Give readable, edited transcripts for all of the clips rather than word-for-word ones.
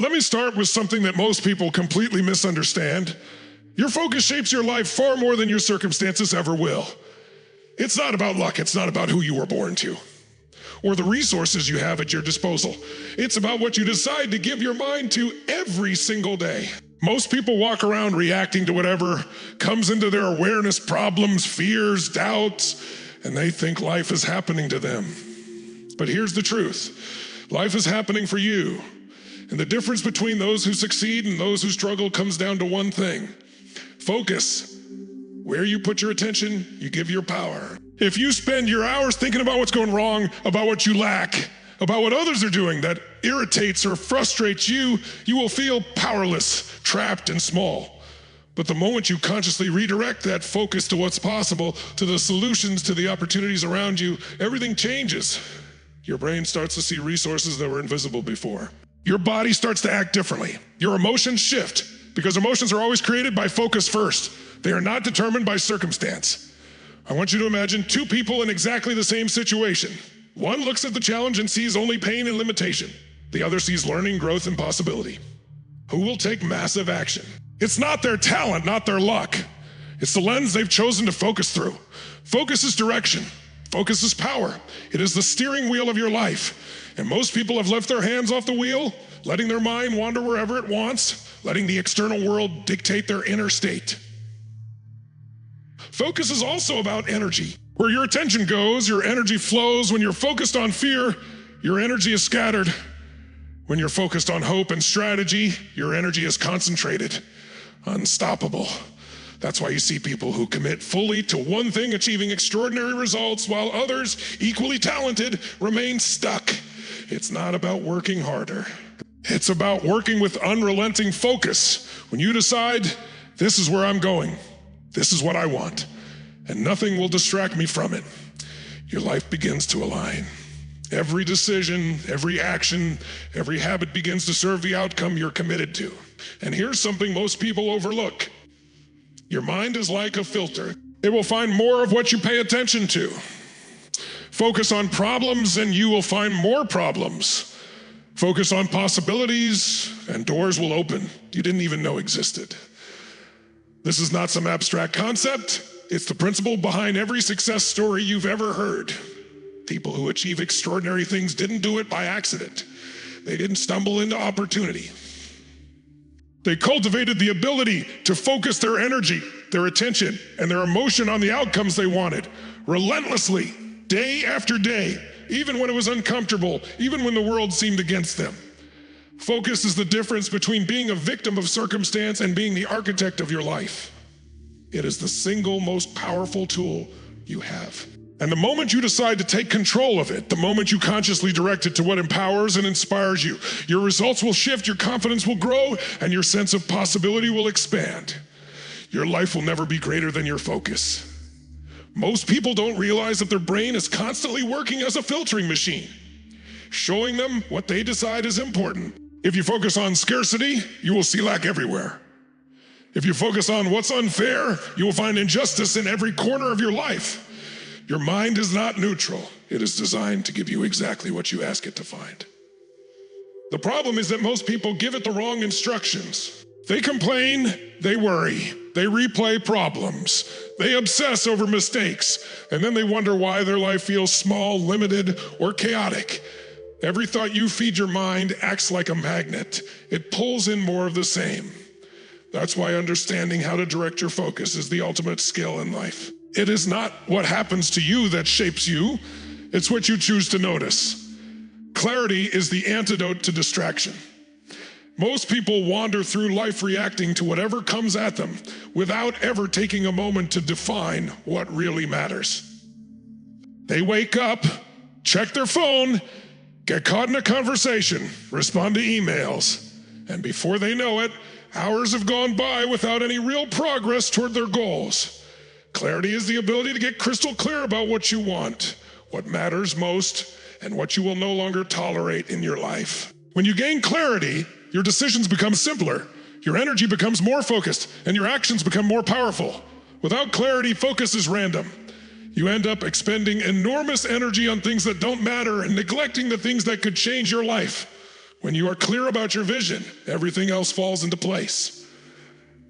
Let me start with something that most people completely misunderstand. Your focus shapes your life far more than your circumstances ever will. It's not about luck, it's not about who you were born to, or the resources you have at your disposal. It's about what you decide to give your mind to every single day. Most people walk around reacting to whatever comes into their awareness, problems, fears, doubts, and they think life is happening to them. But here's the truth. Life is happening for you. And the difference between those who succeed and those who struggle comes down to one thing: focus. Where you put your attention, you give your power. If you spend your hours thinking about what's going wrong, about what you lack, about what others are doing that irritates or frustrates you, you will feel powerless, trapped, and small. But the moment you consciously redirect that focus to what's possible, to the solutions, to the opportunities around you, everything changes. Your brain starts to see resources that were invisible before. Your body starts to act differently. Your emotions shift, because emotions are always created by focus first. They are not determined by circumstance. I want you to imagine two people in exactly the same situation. One looks at the challenge and sees only pain and limitation. The other sees learning, growth, and possibility. Who will take massive action? It's not their talent, not their luck. It's the lens they've chosen to focus through. Focus is direction. Focus is power. It is the steering wheel of your life. And most people have left their hands off the wheel, letting their mind wander wherever it wants, letting the external world dictate their inner state. Focus is also about energy. Where your attention goes, your energy flows. When you're focused on fear, your energy is scattered. When you're focused on hope and strategy, your energy is concentrated, unstoppable. That's why you see people who commit fully to one thing achieving extraordinary results, while others, equally talented, remain stuck. It's not about working harder. It's about working with unrelenting focus. When you decide, this is where I'm going, this is what I want, and nothing will distract me from it, your life begins to align. Every decision, every action, every habit begins to serve the outcome you're committed to. And here's something most people overlook. Your mind is like a filter. It will find more of what you pay attention to. Focus on problems and you will find more problems. Focus on possibilities and doors will open you didn't even know existed. This is not some abstract concept. It's the principle behind every success story you've ever heard. People who achieve extraordinary things didn't do it by accident. They didn't stumble into opportunity. They cultivated the ability to focus their energy, their attention, and their emotion on the outcomes they wanted, relentlessly, day after day, even when it was uncomfortable, even when the world seemed against them. Focus is the difference between being a victim of circumstance and being the architect of your life. It is the single most powerful tool you have. And the moment you decide to take control of it, the moment you consciously direct it to what empowers and inspires you, your results will shift, your confidence will grow, and your sense of possibility will expand. Your life will never be greater than your focus. Most people don't realize that their brain is constantly working as a filtering machine, showing them what they decide is important. If you focus on scarcity, you will see lack everywhere. If you focus on what's unfair, you will find injustice in every corner of your life. Your mind is not neutral. It is designed to give you exactly what you ask it to find. The problem is that most people give it the wrong instructions. They complain, they worry, they replay problems, they obsess over mistakes, and then they wonder why their life feels small, limited, or chaotic. Every thought you feed your mind acts like a magnet. It pulls in more of the same. That's why understanding how to direct your focus is the ultimate skill in life. It is not what happens to you that shapes you, it's what you choose to notice. Clarity is the antidote to distraction. Most people wander through life reacting to whatever comes at them without ever taking a moment to define what really matters. They wake up, check their phone, get caught in a conversation, respond to emails, and before they know it, hours have gone by without any real progress toward their goals. Clarity is the ability to get crystal clear about what you want, what matters most, and what you will no longer tolerate in your life. When you gain clarity, your decisions become simpler, your energy becomes more focused, and your actions become more powerful. Without clarity, focus is random. You end up expending enormous energy on things that don't matter and neglecting the things that could change your life. When you are clear about your vision, everything else falls into place.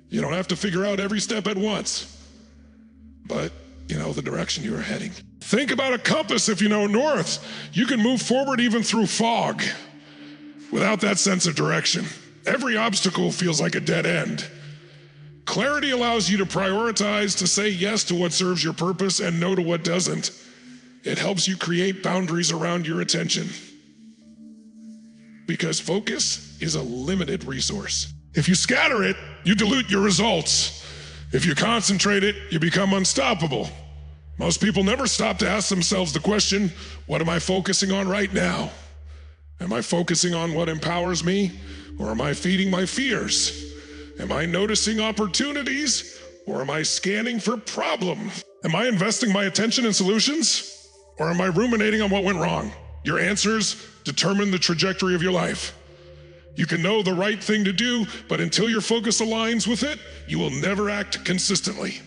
You don't have to figure out every step at once, but you know the direction you are heading. Think about a compass. If you know north, you can move forward even through fog. Without that sense of direction, every obstacle feels like a dead end. Clarity allows you to prioritize, to say yes to what serves your purpose and no to what doesn't. It helps you create boundaries around your attention. Because focus is a limited resource. If you scatter it, you dilute your results. If you concentrate it, you become unstoppable. Most people never stop to ask themselves the question, what am I focusing on right now? Am I focusing on what empowers me, or am I feeding my fears? Am I noticing opportunities, or am I scanning for problems? Am I investing my attention in solutions, or am I ruminating on what went wrong? Your answers determine the trajectory of your life. You can know the right thing to do, but until your focus aligns with it, you will never act consistently.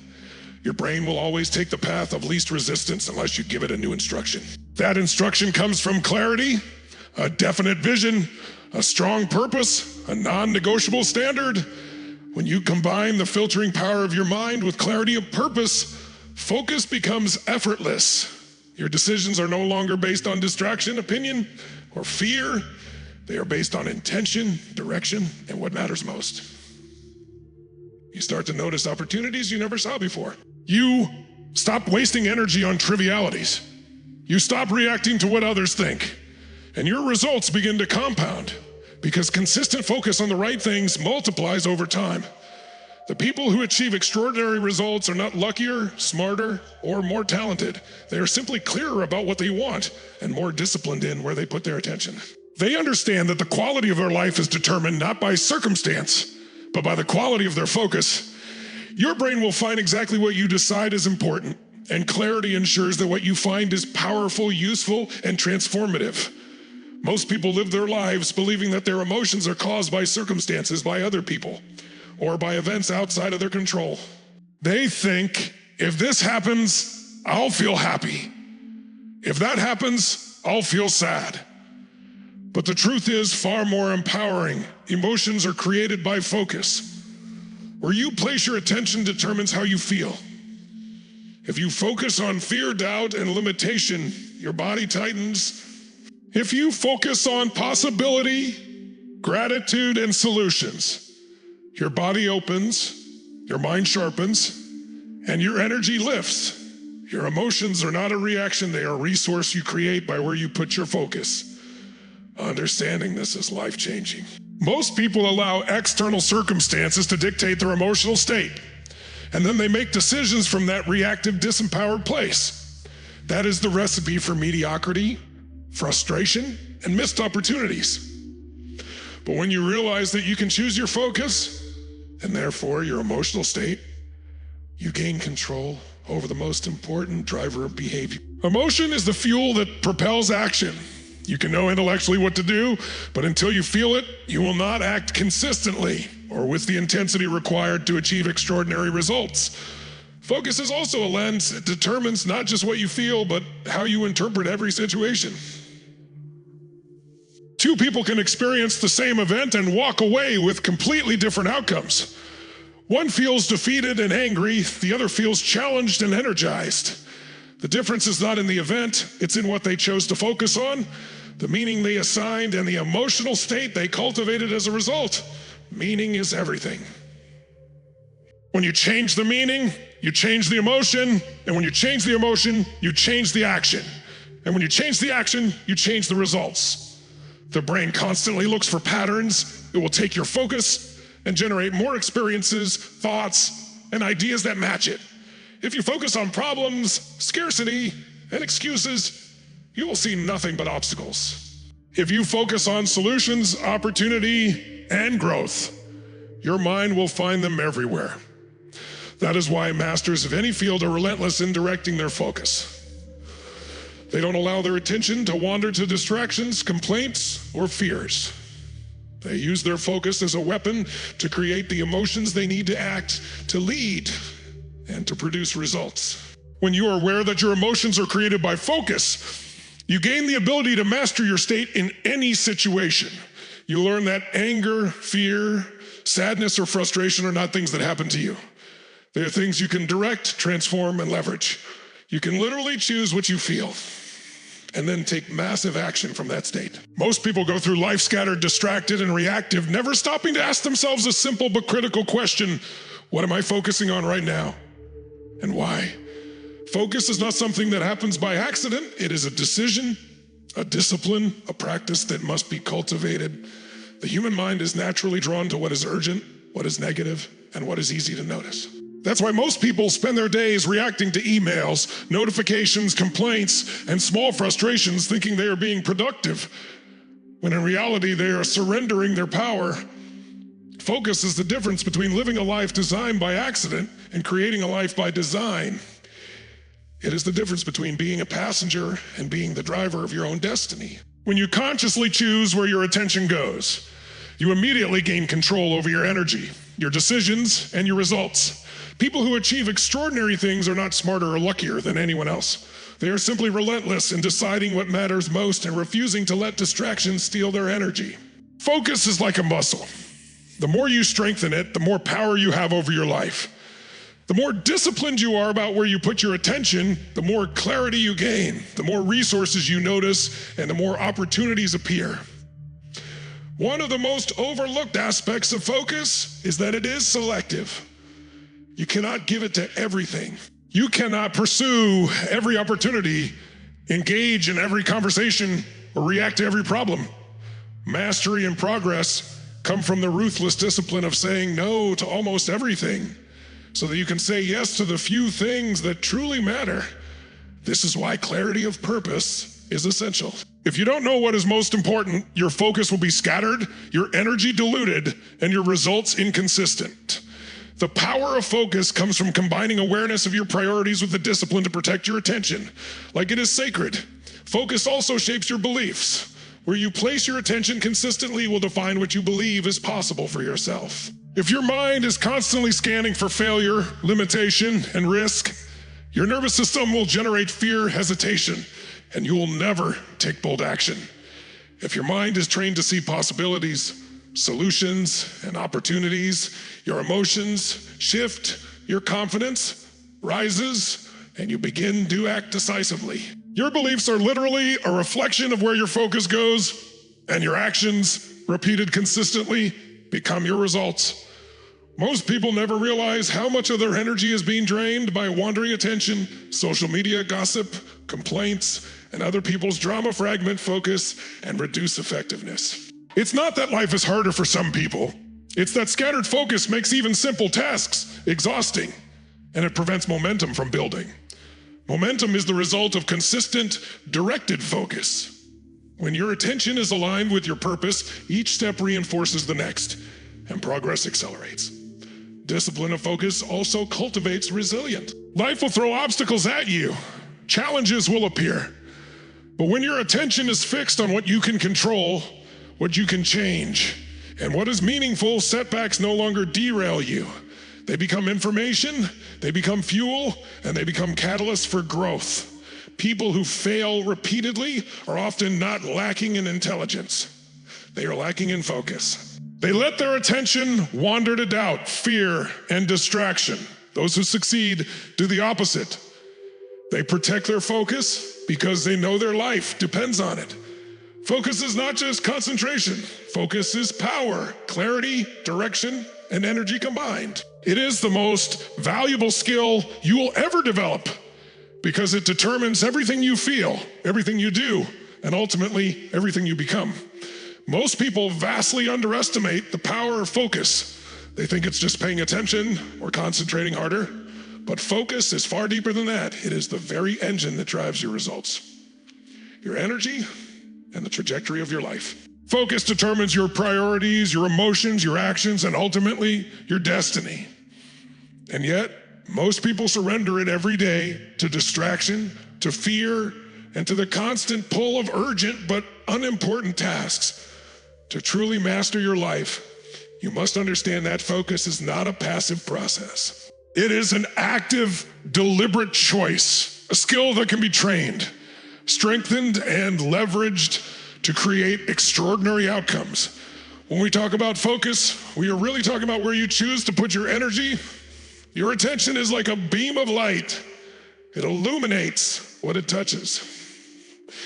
Your brain will always take the path of least resistance unless you give it a new instruction. That instruction comes from clarity, a definite vision, a strong purpose, a non-negotiable standard. When you combine the filtering power of your mind with clarity of purpose, focus becomes effortless. Your decisions are no longer based on distraction, opinion, or fear. They are based on intention, direction, and what matters most. You start to notice opportunities you never saw before. You stop wasting energy on trivialities. You stop reacting to what others think. And your results begin to compound, because consistent focus on the right things multiplies over time. The people who achieve extraordinary results are not luckier, smarter, or more talented. They are simply clearer about what they want and more disciplined in where they put their attention. They understand that the quality of their life is determined not by circumstance, but by the quality of their focus. Your brain will find exactly what you decide is important, and clarity ensures that what you find is powerful, useful, and transformative. Most people live their lives believing that their emotions are caused by circumstances, by other people, or by events outside of their control. They think, if this happens, I'll feel happy. If that happens, I'll feel sad. But the truth is far more empowering. Emotions are created by focus. Where you place your attention determines how you feel. If you focus on fear, doubt, and limitation, your body tightens. If you focus on possibility, gratitude, and solutions, your body opens, your mind sharpens, and your energy lifts. Your emotions are not a reaction, they are a resource you create by where you put your focus. Understanding this is life-changing. Most people allow external circumstances to dictate their emotional state, and then they make decisions from that reactive, disempowered place. That is the recipe for mediocrity, frustration, and missed opportunities. But when you realize that you can choose your focus, and therefore your emotional state, you gain control over the most important driver of behavior. Emotion is the fuel that propels action. You can know intellectually what to do, but until you feel it, you will not act consistently or with the intensity required to achieve extraordinary results. Focus is also a lens. It determines not just what you feel, but how you interpret every situation. Two people can experience the same event and walk away with completely different outcomes. One feels defeated and angry, the other feels challenged and energized. The difference is not in the event, it's in what they chose to focus on, the meaning they assigned, and the emotional state they cultivated as a result. Meaning is everything. When you change the meaning, you change the emotion, and when you change the emotion, you change the action. And when you change the action, you change the results. The brain constantly looks for patterns. It will take your focus and generate more experiences, thoughts, and ideas that match it. If you focus on problems, scarcity, and excuses, you will see nothing but obstacles. If you focus on solutions, opportunity, and growth, your mind will find them everywhere. That is why masters of any field are relentless in directing their focus. They don't allow their attention to wander to distractions, complaints, or fears. They use their focus as a weapon to create the emotions they need to act, to lead, and to produce results. When you are aware that your emotions are created by focus, you gain the ability to master your state in any situation. You learn that anger, fear, sadness, or frustration are not things that happen to you. They are things you can direct, transform, and leverage. You can literally choose what you feel and then take massive action from that state. Most people go through life scattered, distracted, and reactive, never stopping to ask themselves a simple but critical question: what am I focusing on right now, and why? Focus is not something that happens by accident. It is a decision, a discipline, a practice that must be cultivated. The human mind is naturally drawn to what is urgent, what is negative, and what is easy to notice. That's why most people spend their days reacting to emails, notifications, complaints, and small frustrations, thinking they are being productive, when in reality they are surrendering their power. Focus is the difference between living a life designed by accident and creating a life by design. It is the difference between being a passenger and being the driver of your own destiny. When you consciously choose where your attention goes, you immediately gain control over your energy, your decisions, and your results. People who achieve extraordinary things are not smarter or luckier than anyone else. They are simply relentless in deciding what matters most and refusing to let distractions steal their energy. Focus is like a muscle. The more you strengthen it, the more power you have over your life. The more disciplined you are about where you put your attention, the more clarity you gain, the more resources you notice, and the more opportunities appear. One of the most overlooked aspects of focus is that it is selective. You cannot give it to everything. You cannot pursue every opportunity, engage in every conversation, or react to every problem. Mastery and progress come from the ruthless discipline of saying no to almost everything, so that you can say yes to the few things that truly matter. This is why clarity of purpose is essential. If you don't know what is most important, your focus will be scattered, your energy diluted, and your results inconsistent. The power of focus comes from combining awareness of your priorities with the discipline to protect your attention, like it is sacred. Focus also shapes your beliefs. Where you place your attention consistently will define what you believe is possible for yourself. If your mind is constantly scanning for failure, limitation, and risk, your nervous system will generate fear, hesitation, and you will never take bold action. If your mind is trained to see possibilities, solutions, and opportunities, your emotions shift, your confidence rises, and you begin to act decisively. Your beliefs are literally a reflection of where your focus goes, and your actions, repeated consistently, become your results. Most people never realize how much of their energy is being drained by wandering attention, social media gossip, complaints, and other people's drama fragment focus and reduce effectiveness. It's not that life is harder for some people. It's that scattered focus makes even simple tasks exhausting, and it prevents momentum from building. Momentum is the result of consistent, directed focus. When your attention is aligned with your purpose, each step reinforces the next, and progress accelerates. Discipline of focus also cultivates resilience. Life will throw obstacles at you. Challenges will appear. But when your attention is fixed on what you can control, what you can change, and what is meaningful, setbacks no longer derail you. They become information, they become fuel, and they become catalysts for growth. People who fail repeatedly are often not lacking in intelligence. They are lacking in focus. They let their attention wander to doubt, fear, and distraction. Those who succeed do the opposite. They protect their focus because they know their life depends on it. Focus is not just concentration. Focus is power, clarity, direction, and energy combined. It is the most valuable skill you will ever develop because it determines everything you feel, everything you do, and ultimately everything you become. Most people vastly underestimate the power of focus. They think it's just paying attention or concentrating harder, but focus is far deeper than that. It is the very engine that drives your results, your energy, and the trajectory of your life. Focus determines your priorities, your emotions, your actions, and ultimately your destiny. And yet, most people surrender it every day to distraction, to fear, and to the constant pull of urgent but unimportant tasks. To truly master your life, you must understand that focus is not a passive process. It is an active, deliberate choice, a skill that can be trained, strengthened, and leveraged to create extraordinary outcomes. When we talk about focus, we are really talking about where you choose to put your energy. Your attention is like a beam of light. It illuminates what it touches.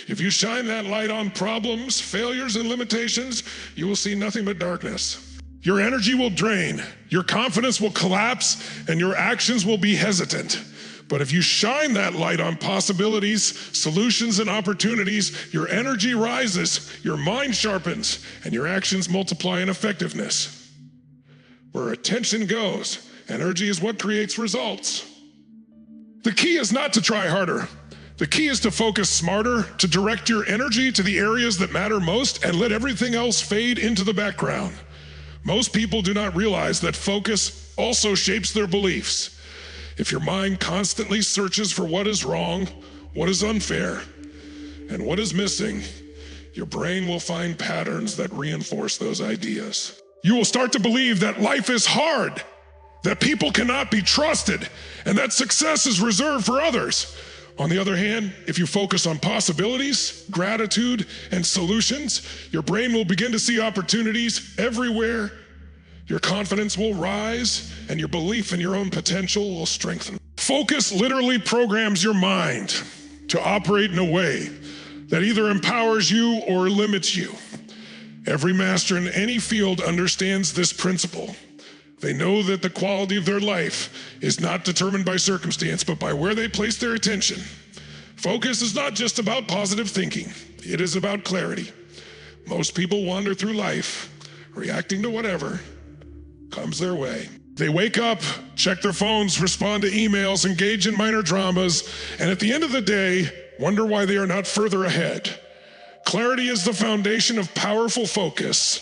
If you shine that light on problems, failures, and limitations, you will see nothing but darkness. Your energy will drain, your confidence will collapse, and your actions will be hesitant. But if you shine that light on possibilities, solutions, and opportunities, your energy rises, your mind sharpens, and your actions multiply in effectiveness. Where attention goes, energy is what creates results. The key is not to try harder. The key is to focus smarter, to direct your energy to the areas that matter most, and let everything else fade into the background. Most people do not realize that focus also shapes their beliefs. If your mind constantly searches for what is wrong, what is unfair, and what is missing, your brain will find patterns that reinforce those ideas. You will start to believe that life is hard, that people cannot be trusted, and that success is reserved for others. On the other hand, if you focus on possibilities, gratitude, and solutions, your brain will begin to see opportunities everywhere. Your confidence will rise, and your belief in your own potential will strengthen. Focus literally programs your mind to operate in a way that either empowers you or limits you. Every master in any field understands this principle. They know that the quality of their life is not determined by circumstance, but by where they place their attention. Focus is not just about positive thinking. It is about clarity. Most people wander through life, reacting to whatever comes their way. They wake up, check their phones, respond to emails, engage in minor dramas, and at the end of the day, wonder why they are not further ahead. Clarity is the foundation of powerful focus.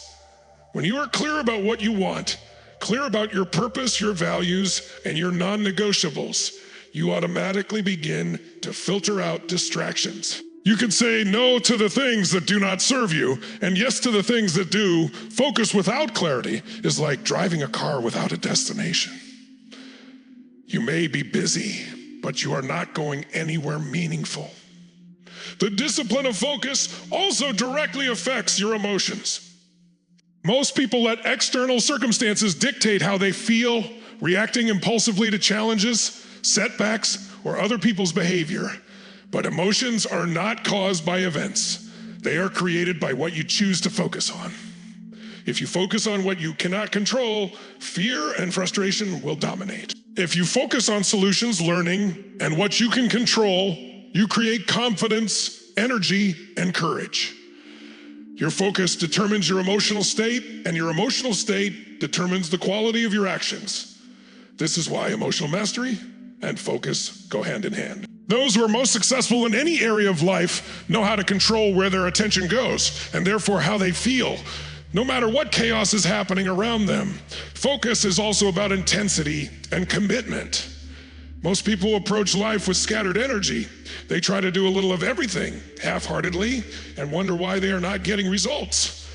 When you are clear about what you want, clear about your purpose, your values, and your non-negotiables, you automatically begin to filter out distractions. You can say no to the things that do not serve you, and yes to the things that do. Focus without clarity is like driving a car without a destination. You may be busy, but you are not going anywhere meaningful. The discipline of focus also directly affects your emotions. Most people let external circumstances dictate how they feel, reacting impulsively to challenges, setbacks, or other people's behavior. But emotions are not caused by events. They are created by what you choose to focus on. If you focus on what you cannot control, fear and frustration will dominate. If you focus on solutions, learning, and what you can control, you create confidence, energy, and courage. Your focus determines your emotional state, and your emotional state determines the quality of your actions. This is why emotional mastery and focus go hand in hand. Those who are most successful in any area of life know how to control where their attention goes, and therefore how they feel, no matter what chaos is happening around them. Focus is also about intensity and commitment. Most people approach life with scattered energy. They try to do a little of everything half-heartedly and wonder why they are not getting results.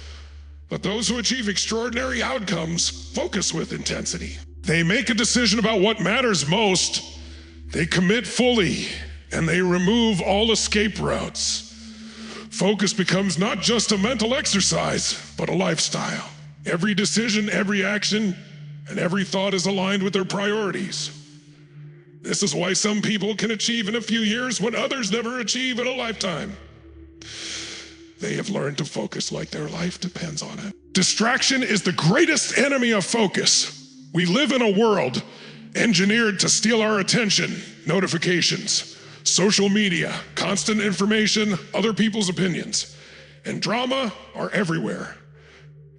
But those who achieve extraordinary outcomes focus with intensity. They make a decision about what matters most. They commit fully, and they remove all escape routes. Focus becomes not just a mental exercise, but a lifestyle. Every decision, every action, and every thought is aligned with their priorities. This is why some people can achieve in a few years what others never achieve in a lifetime. They have learned to focus like their life depends on it. Distraction is the greatest enemy of focus. We live in a world engineered to steal our attention. Notifications, social media, constant information, other people's opinions, and drama are everywhere.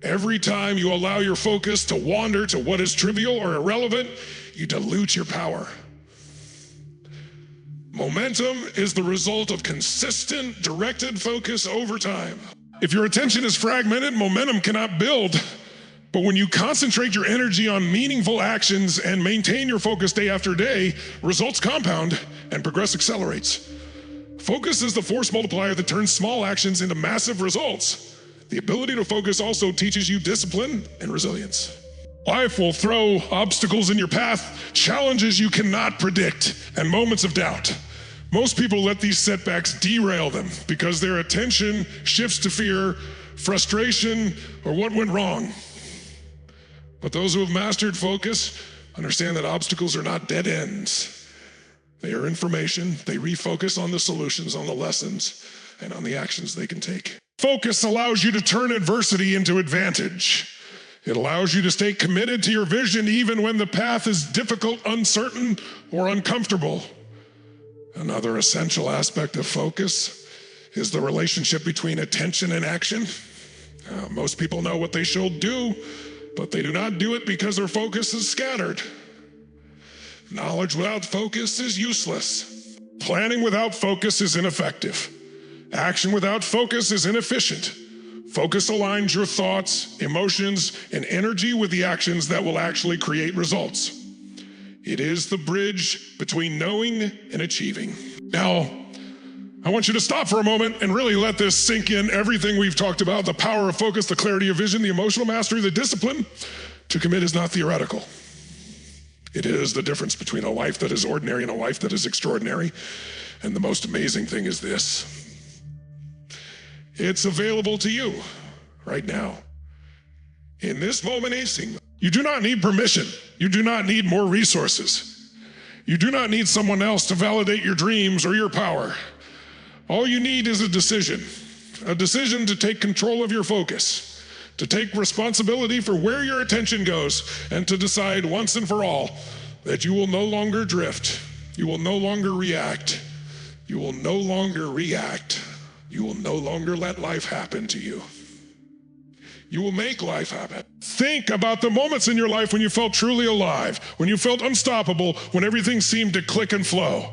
Every time you allow your focus to wander to what is trivial or irrelevant, you dilute your power. Momentum is the result of consistent, directed focus over time. If your attention is fragmented, momentum cannot build. But when you concentrate your energy on meaningful actions and maintain your focus day after day, results compound and progress accelerates. Focus is the force multiplier that turns small actions into massive results. The ability to focus also teaches you discipline and resilience. Life will throw obstacles in your path, challenges you cannot predict, and moments of doubt. Most people let these setbacks derail them because their attention shifts to fear, frustration, or what went wrong. But those who have mastered focus understand that obstacles are not dead ends. They are information. They refocus on the solutions, on the lessons, and on the actions they can take. Focus allows you to turn adversity into advantage. It allows you to stay committed to your vision even when the path is difficult, uncertain, or uncomfortable. Another essential aspect of focus is the relationship between attention and action. Most people know what they should do, but they do not do it because their focus is scattered. Knowledge without focus is useless. Planning without focus is ineffective. Action without focus is inefficient. Focus aligns your thoughts, emotions, and energy with the actions that will actually create results. It is the bridge between knowing and achieving. Now, I want you to stop for a moment and really let this sink in. Everything we've talked about, the power of focus, the clarity of vision, the emotional mastery, the discipline to commit is not theoretical. It is the difference between a life that is ordinary and a life that is extraordinary. And the most amazing thing is this. It's available to you right now. In this moment, you do not need permission. You do not need more resources. You do not need someone else to validate your dreams or your power. All you need is a decision to take control of your focus, to take responsibility for where your attention goes, and to decide once and for all that you will no longer drift. You will no longer react. You will no longer react. You will no longer let life happen to you. You will make life happen. Think about the moments in your life when you felt truly alive, when you felt unstoppable, when everything seemed to click and flow.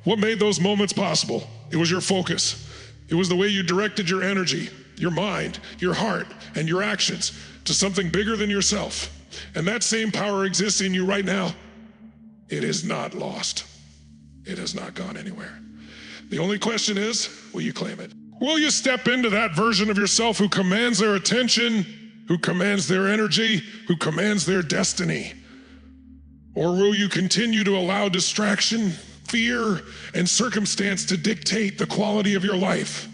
What made those moments possible? It was your focus. It was the way you directed your energy, your mind, your heart, and your actions to something bigger than yourself. And that same power exists in you right now. It is not lost. It has not gone anywhere. The only question is, will you claim it? Will you step into that version of yourself who commands their attention, who commands their energy, who commands their destiny? Or will you continue to allow distraction, fear, and circumstance to dictate the quality of your life?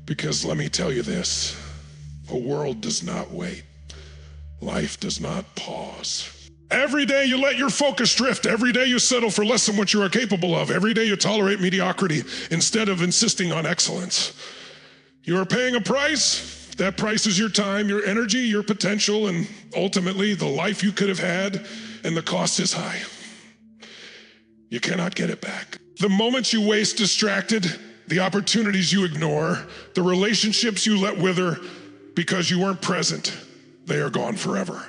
Because let me tell you this, the world does not wait. Life does not pause. Every day you let your focus drift. Every day you settle for less than what you are capable of. Every day you tolerate mediocrity instead of insisting on excellence. You are paying a price. That price is your time, your energy, your potential, and ultimately the life you could have had, and the cost is high. You cannot get it back. The moments you waste distracted, the opportunities you ignore, the relationships you let wither because you weren't present, they are gone forever.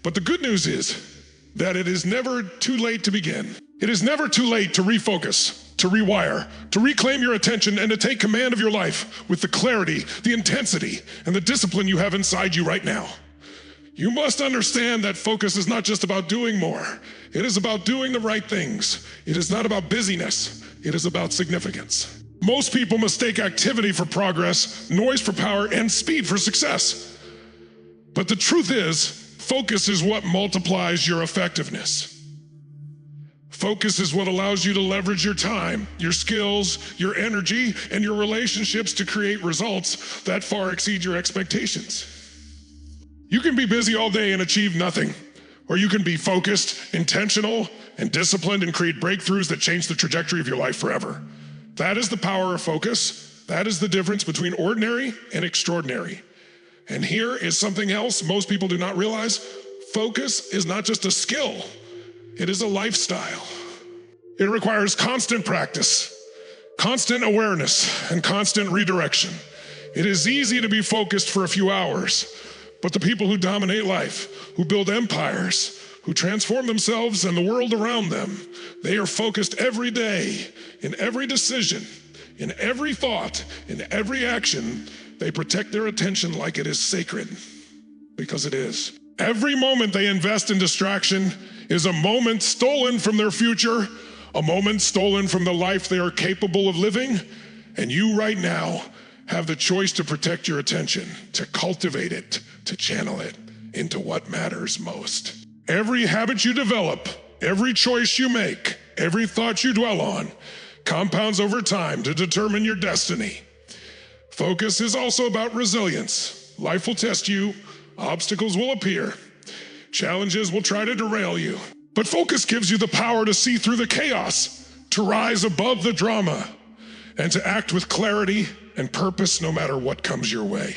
But the good news is that it is never too late to begin. It is never too late to refocus, to rewire, to reclaim your attention, and to take command of your life with the clarity, the intensity, and the discipline you have inside you right now. You must understand that focus is not just about doing more. It is about doing the right things. It is not about busyness. It is about significance. Most people mistake activity for progress, noise for power, and speed for success. But the truth is, focus is what multiplies your effectiveness. Focus is what allows you to leverage your time, your skills, your energy, and your relationships to create results that far exceed your expectations. You can be busy all day and achieve nothing, or you can be focused, intentional, and disciplined and create breakthroughs that change the trajectory of your life forever. That is the power of focus. That is the difference between ordinary and extraordinary. And here is something else most people do not realize. Focus is not just a skill, it is a lifestyle. It requires constant practice, constant awareness, and constant redirection. It is easy to be focused for a few hours, but the people who dominate life, who build empires, who transform themselves and the world around them, they are focused every day, in every decision, in every thought, in every action. They protect their attention like it is sacred, because it is. Every moment they invest in distraction is a moment stolen from their future, a moment stolen from the life they are capable of living, and you right now have the choice to protect your attention, to cultivate it, to channel it into what matters most. Every habit you develop, every choice you make, every thought you dwell on, compounds over time to determine your destiny. Focus is also about resilience. Life will test you, obstacles will appear, challenges will try to derail you. But focus gives you the power to see through the chaos, to rise above the drama, and to act with clarity and purpose no matter what comes your way.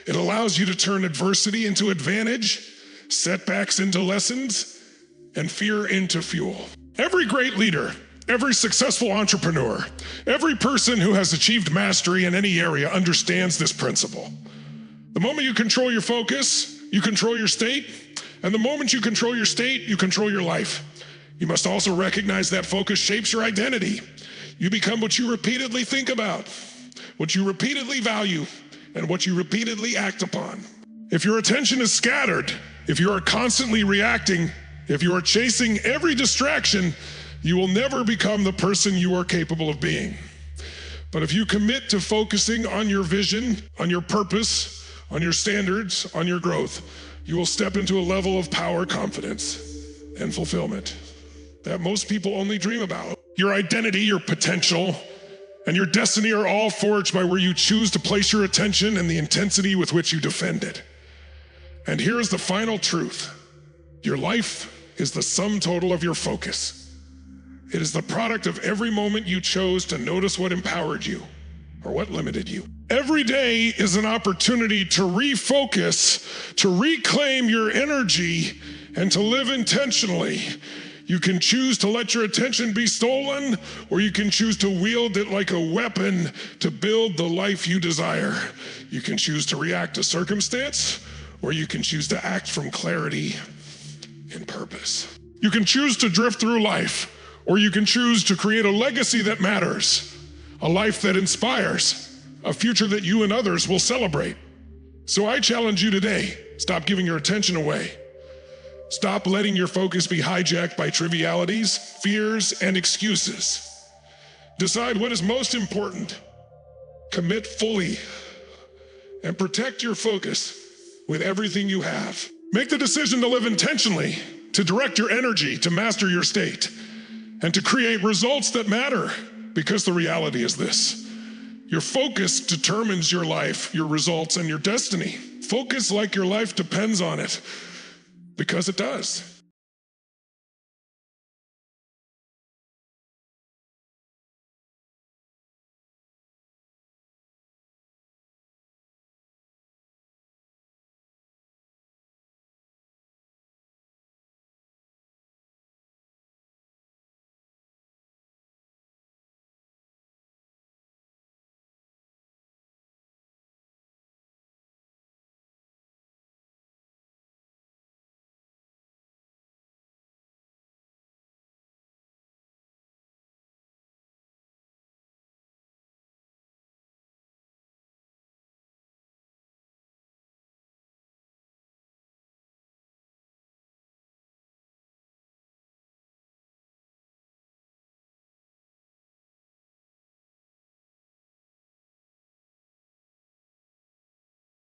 It allows you to turn adversity into advantage, setbacks into lessons, and fear into fuel. Every great leader, every successful entrepreneur, every person who has achieved mastery in any area understands this principle. The moment you control your focus, you control your state, and the moment you control your state, you control your life. You must also recognize that focus shapes your identity. You become what you repeatedly think about, what you repeatedly value, and what you repeatedly act upon. If your attention is scattered, if you are constantly reacting, if you are chasing every distraction, you will never become the person you are capable of being. But if you commit to focusing on your vision, on your purpose, on your standards, on your growth, you will step into a level of power, confidence, and fulfillment that most people only dream about. Your identity, your potential, and your destiny are all forged by where you choose to place your attention and the intensity with which you defend it. And here is the final truth. Your life is the sum total of your focus. It is the product of every moment you chose to notice what empowered you or what limited you. Every day is an opportunity to refocus, to reclaim your energy, and to live intentionally. You can choose to let your attention be stolen, or you can choose to wield it like a weapon to build the life you desire. You can choose to react to circumstance, or you can choose to act from clarity and purpose. You can choose to drift through life, or you can choose to create a legacy that matters, a life that inspires, a future that you and others will celebrate. So I challenge you today, stop giving your attention away. Stop letting your focus be hijacked by trivialities, fears, and excuses. Decide what is most important. Commit fully and protect your focus with everything you have. Make the decision to live intentionally, to direct your energy, to master your state, and to create results that matter, because the reality is this: your focus determines your life, your results, and your destiny. Focus like your life depends on it, because it does.